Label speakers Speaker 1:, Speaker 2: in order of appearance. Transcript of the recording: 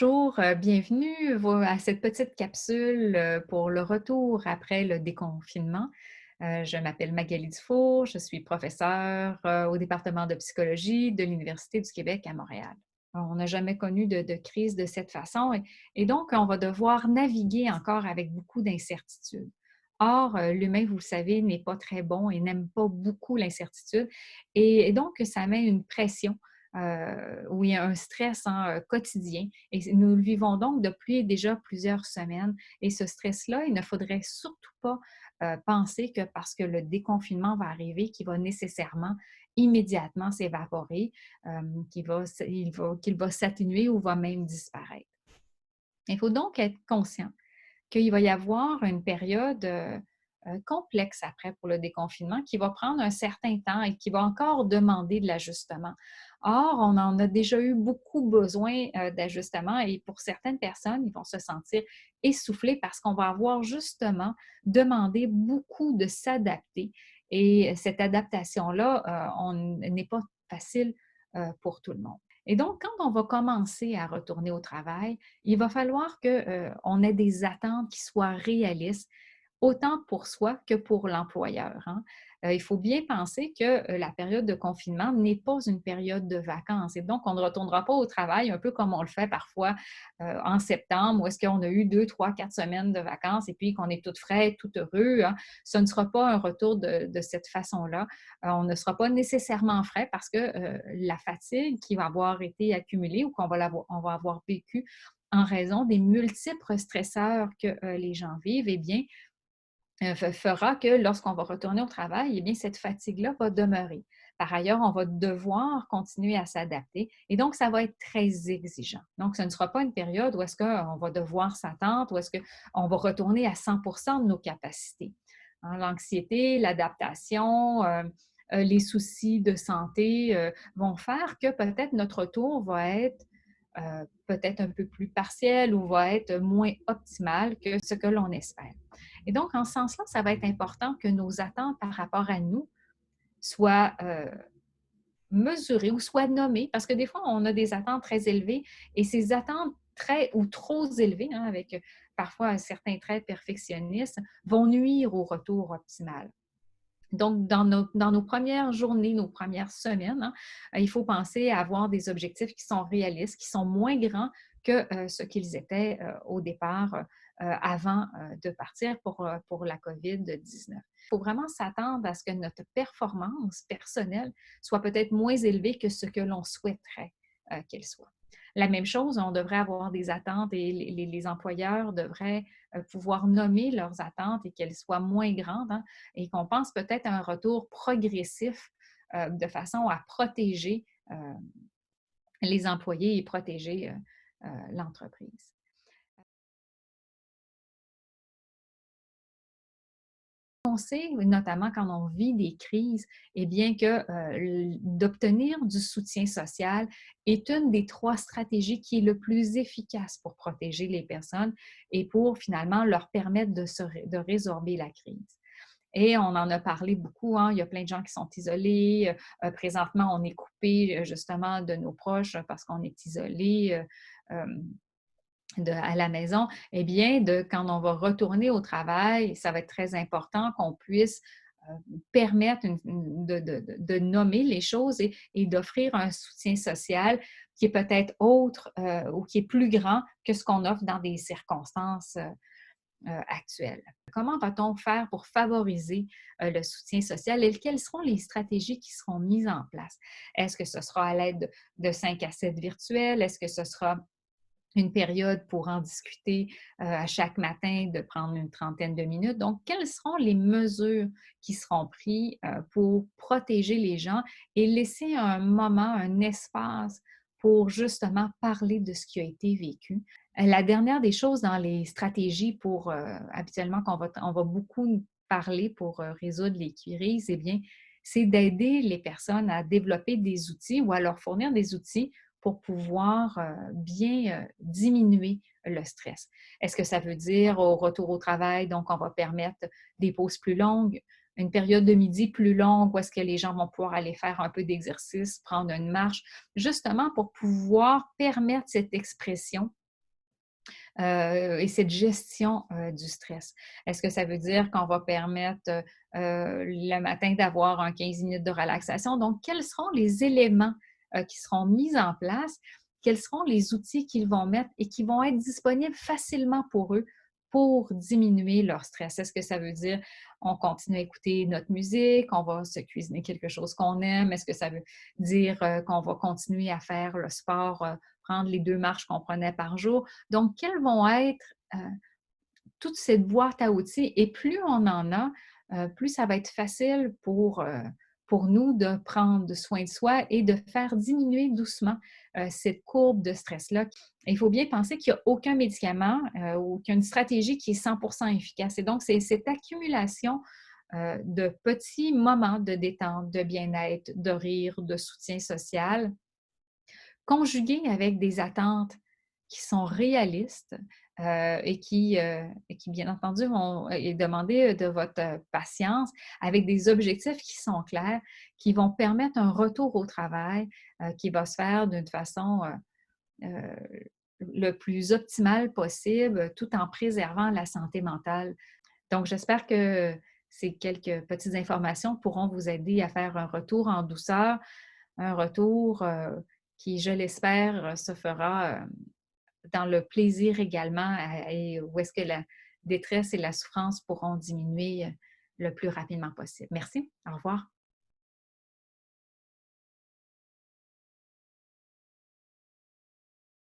Speaker 1: Bonjour, bienvenue à cette petite capsule pour le retour après le déconfinement. Je m'appelle Magali Dufour, je suis professeure au département de psychologie de l'Université du Québec à Montréal. Alors, on n'a jamais connu de crise de cette façon et donc on va devoir naviguer encore avec beaucoup d'incertitudes. Or, l'humain, vous le savez, n'est pas très bon et n'aime pas beaucoup l'incertitude et donc ça met une pression où il y a un stress quotidien. Et nous le vivons donc depuis déjà plusieurs semaines. Et ce stress-là, il ne faudrait surtout pas penser que parce que le déconfinement va arriver, qu'il va nécessairement immédiatement s'évaporer, qu'il va s'atténuer ou va même disparaître. Il faut donc être conscient qu'il va y avoir une période complexe après pour le déconfinement qui va prendre un certain temps et qui va encore demander de l'ajustement. Or, on en a déjà eu beaucoup besoin d'ajustement et pour certaines personnes, ils vont se sentir essoufflés parce qu'on va avoir justement demandé beaucoup de s'adapter. Et cette adaptation-là, on n'est pas facile pour tout le monde. Et donc, quand on va commencer à retourner au travail, il va falloir qu'on ait des attentes qui soient réalistes, autant pour soi que pour l'employeur, hein. Il faut bien penser que la période de confinement n'est pas une période de vacances et donc on ne retournera pas au travail un peu comme on le fait parfois en septembre où est-ce qu'on a eu 2, 3, 4 semaines de vacances et puis qu'on est tout frais, tout heureux, hein. Ce ne sera pas un retour de cette façon-là. On ne sera pas nécessairement frais parce que la fatigue qui va avoir été accumulée ou on va avoir vécu en raison des multiples stresseurs que les gens vivent, eh bien, fera que lorsqu'on va retourner au travail, eh bien, cette fatigue-là va demeurer. Par ailleurs, on va devoir continuer à s'adapter et donc ça va être très exigeant. Donc, ce ne sera pas une période où est-ce qu'on va devoir s'attendre, où est-ce qu'on va retourner à 100 de nos capacités. Hein, l'anxiété, l'adaptation, les soucis de santé vont faire que peut-être notre retour va être peut-être un peu plus partiel ou va être moins optimal que ce que l'on espère. Et donc, en ce sens-là, ça va être important que nos attentes par rapport à nous soient mesurées ou soient nommées, parce que des fois, on a des attentes très élevées et ces attentes très ou trop élevées, hein, avec parfois un certain trait perfectionniste, vont nuire au retour optimal. Donc, dans nos premières journées, nos premières semaines, hein, il faut penser à avoir des objectifs qui sont réalistes, qui sont moins grands que ce qu'ils étaient au départ, avant de partir pour la COVID-19. Il faut vraiment s'attendre à ce que notre performance personnelle soit peut-être moins élevée que ce que l'on souhaiterait qu'elle soit. La même chose, on devrait avoir des attentes et les employeurs devraient pouvoir nommer leurs attentes et qu'elles soient moins grandes, hein, et qu'on pense peut-être à un retour progressif de façon à protéger les employés et protéger l'entreprise. On sait, notamment quand on vit des crises, eh bien que d'obtenir du soutien social est une des trois stratégies qui est le plus efficace pour protéger les personnes et pour finalement leur permettre de résorber la crise. Et on en a parlé beaucoup, hein. Il y a plein de gens qui sont isolés. Présentement, on est coupé justement de nos proches parce qu'on est isolé à la maison. Eh bien, quand on va retourner au travail, ça va être très important qu'on puisse permettre de nommer les choses et d'offrir un soutien social qui est peut-être autre ou qui est plus grand que ce qu'on offre dans des circonstances actuelles. Comment va-t-on faire pour favoriser le soutien social et quelles seront les stratégies qui seront mises en place? Est-ce que ce sera à l'aide de 5 à 7 virtuels? Est-ce que ce sera une période pour en discuter à chaque matin, de prendre une trentaine de minutes? Donc, quelles seront les mesures qui seront prises pour protéger les gens et laisser un moment, un espace pour justement parler de ce qui a été vécu? La dernière des choses dans les stratégies pour, habituellement, on va beaucoup parler pour résoudre les crises, eh bien, c'est d'aider les personnes à développer des outils ou à leur fournir des outils pour pouvoir bien diminuer le stress. Est-ce que ça veut dire au retour au travail, donc on va permettre des pauses plus longues, une période de midi plus longue où est-ce que les gens vont pouvoir aller faire un peu d'exercice, prendre une marche, justement pour pouvoir permettre cette expression et cette gestion du stress. Est-ce que ça veut dire qu'on va permettre le matin d'avoir un 15 minutes de relaxation? Donc, quels seront les éléments qui seront mis en place? Quels seront les outils qu'ils vont mettre et qui vont être disponibles facilement pour eux pour diminuer leur stress? Est-ce que ça veut dire on continue à écouter notre musique, on va se cuisiner quelque chose qu'on aime? Est-ce que ça veut dire qu'on va continuer à faire le sport, prendre les 2 marches qu'on prenait par jour? Donc, quelles vont être toute cette boîte à outils? Et plus on en a, plus ça va être facile pour nous de prendre soin de soi et de faire diminuer doucement cette courbe de stress-là. Il faut bien penser qu'il n'y a aucun médicament ou aucune stratégie qui est 100% efficace. Et donc, c'est cette accumulation de petits moments de détente, de bien-être, de rire, de soutien social, conjugué avec des attentes qui sont réalistes et qui, bien entendu, vont demander de votre patience avec des objectifs qui sont clairs, qui vont permettre un retour au travail qui va se faire d'une façon euh, le plus optimale possible, tout en préservant la santé mentale. Donc, j'espère que ces quelques petites informations pourront vous aider à faire un retour en douceur, un retour qui, je l'espère, se fera dans le plaisir également et où est-ce que la détresse et la souffrance pourront diminuer le plus rapidement possible. Merci. Au revoir.